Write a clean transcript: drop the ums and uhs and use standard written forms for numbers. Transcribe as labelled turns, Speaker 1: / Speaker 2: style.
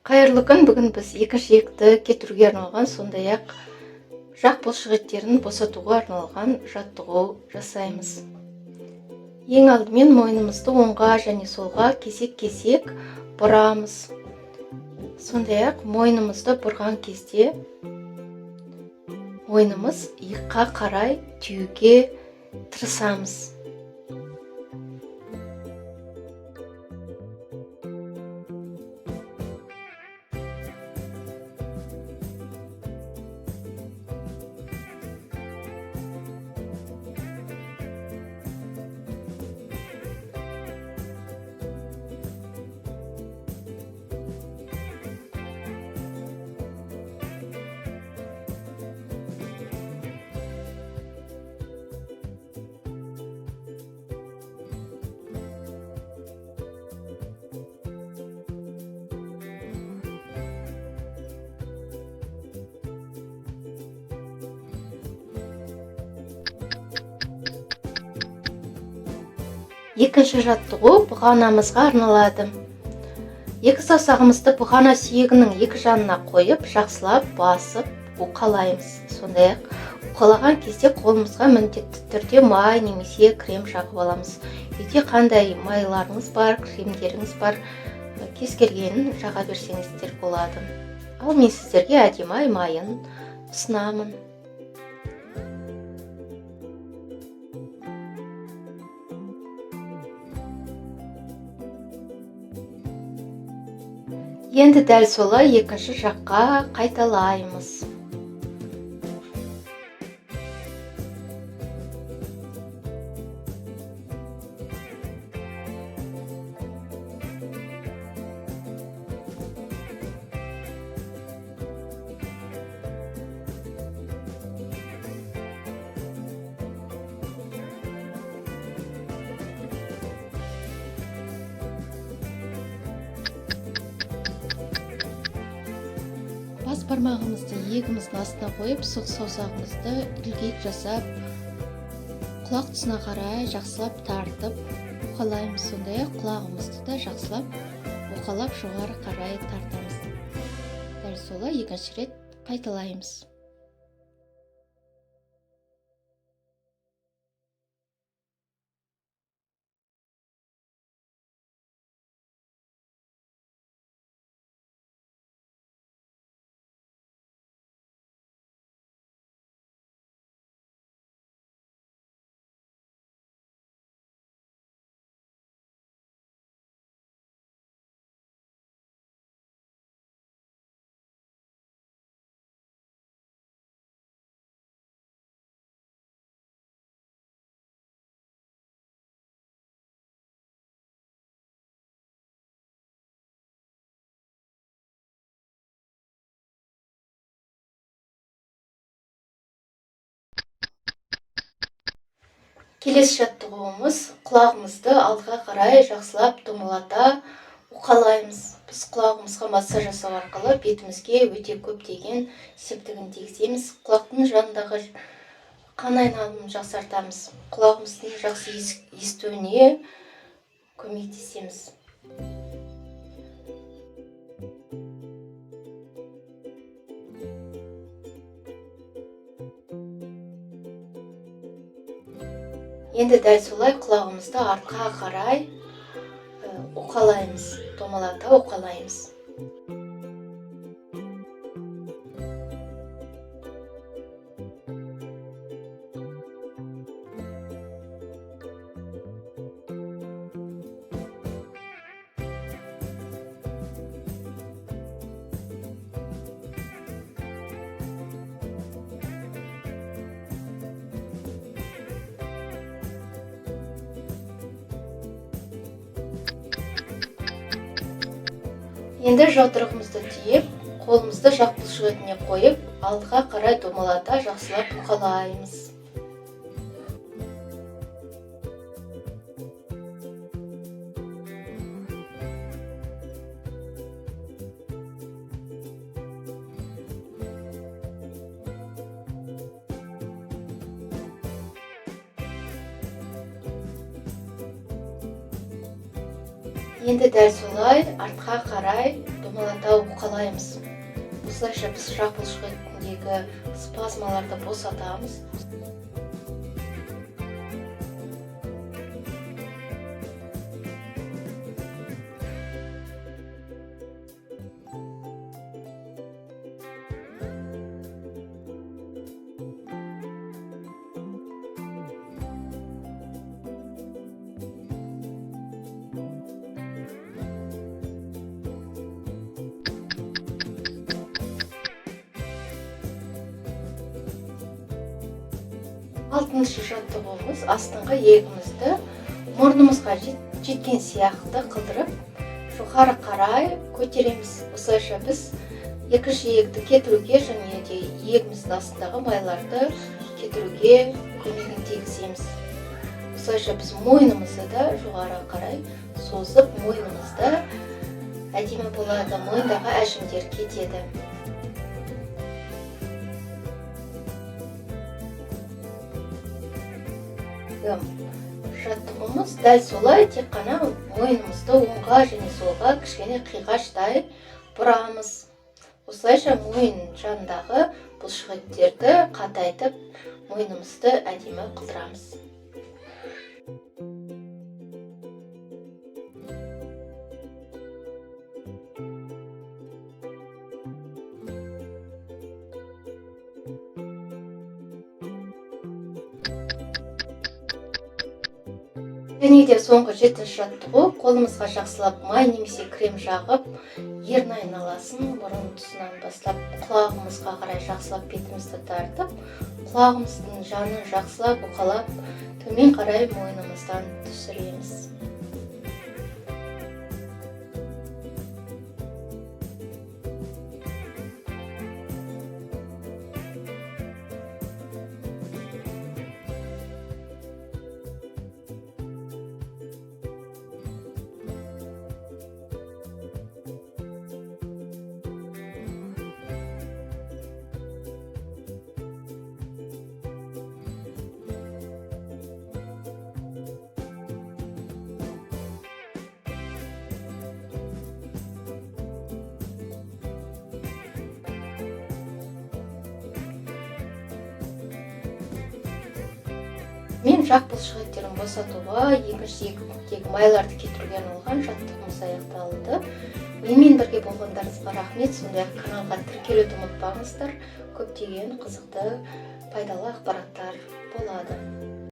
Speaker 1: Қайырлы күн. Бүгін біз екі жиекті кетіруге арналған, сондай-ақ жақ бұлшық еттерін босатуға арналған жаттығу жасаймыз. Ең алдымен мойнымызды оңға және солға кесек-кесек бұрамыз. Сондай-ақ мойнымызды бұрған кезде мойнымыз иыққа қарай тиюге тырысамыз. Екінші жаттығу бұғанамызға арналады. Екі саусағымызды бұғана сүйегінің екі жанына қойып, жақсылап басып уқалаймыз. Сондай-ақ уқалаған кезде қолымызға міндетті түрде май немесе крем жағып аламыз. Үйде қандай майларыңыз бар, кремдеріңіз бар, кез келгенін жаға берсеңіздер болады. Ал мен сіздерге әдемі майын ұсынамын. Енді дәл солай екінші жаққа қайталаймыз. Бас бармағымызды иегіміздің астына қойып, сұқ саусағымызды ілгек жасап, құлақ тұсына қарай жақсылап тартып уқалаймыз. Сондай-ақ құлағымызды да жақсылап уқалап жоғары қарай тартамыз. Дәл солай екінші рет қайталаймыз. Келесі жаттығуымыз құлағымызды алдыға қарай жақсылап домалата уқалаймыз. Біз құлағымызға массаж жасау арқылы бетімізге өте көптеген септігін тигіземіз. Құлақтың жанындағы қан айналымын жақсартамыз. Құлағымыздың жақсы естуіне көмектесеміз. Енді дәл солай құлағымызды артқа қарай уқалаймыз, домалата уқалаймыз. Енді жаутырығымызды түйіп, қолымызды жақ бұлшық етіне қойып, алдыға қарай домалата жақсылап уқалаймыз. Енді дәл солай артқа қарай домалата уқалаймыз. Осылайша біз жақ бұлшықетіндегі спазмаларды босатамыз. Алтыншы жаттығуымыз астыңғы иегімізді мұрнымызға жеткен сияқты қылдырып, жоғары қарай көтереміз. Осылайша біз екі жиекті кетіруге және де иегіміздің астындағы майларды кетіруге көмегін тигіземіз. Осылайша біз мойнымызды да жоғары қарай созып, мойнымызды әдемі болады, мойындағы әжімдер кетеді. Жаттығуымыз дәл солай, тек қана мойнымызды оңға және солға кішкене қиғаштай бұрамыз. Осылайша мойын жанындағы бұлшықеттерді қатайтып, мойнымызды әдемі қылдырамыз. Және де соңғы 7-ші жаттығу, қолымызға жақсылап май немесе крем жағып, ерін айналасын мұрын тұсынан бастап құлағымызға қарай жақсылап бетімізді тартып, құлағымыздың жанын жақсылап уқалап, төмен қарай мойнымыздан түсіреміз. Мен жақ бұлшықеттерін босатуға, екінші иегімдегі майларды кетіруге арналған жаттығуымыз аяқталды. Менімен бірге болғандарыңызға рахмет. Сондай-ақ каналға тіркелуді ұмытпаңыздар. Көптеген қызықты, пайдалы ақпараттар болады.